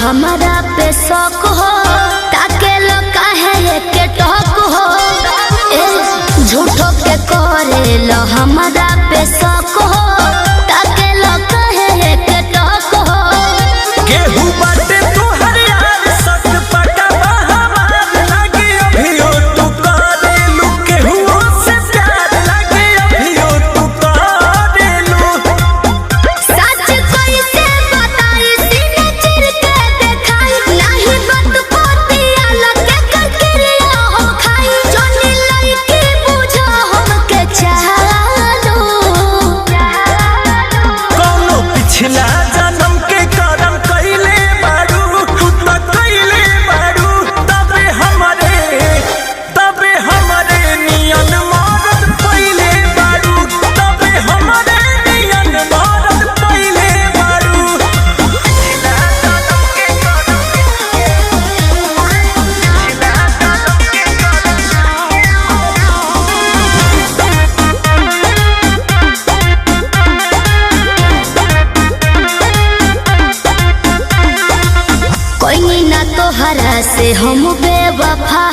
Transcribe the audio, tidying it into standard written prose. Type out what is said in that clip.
हमारा पे शौक हो ताके लो काहे के टोक हो झूठो के करे लो हमारा पे शौक हो ताके लो काहे के टोक हो केहू बाटे तोहर यार सक पटवा हमार लागे अभियो तू करेलू केहू से प्यार लागे अभियो तू करेलू सच कैसे बताई सीने चिर के देखाई नहीं बत पोतिया लगे ककरिया हो खाई जोनी लड़की बुझो हमके चालो कौनो पिछला जन्म के करम कइले बारू तू त कइले बारू तबे हमरे नियन मरद पइले बारू तबे हमरे नियन मरद पइले बारू पिछला जन्म के करम कोई ना तोहरा से हम बेवफा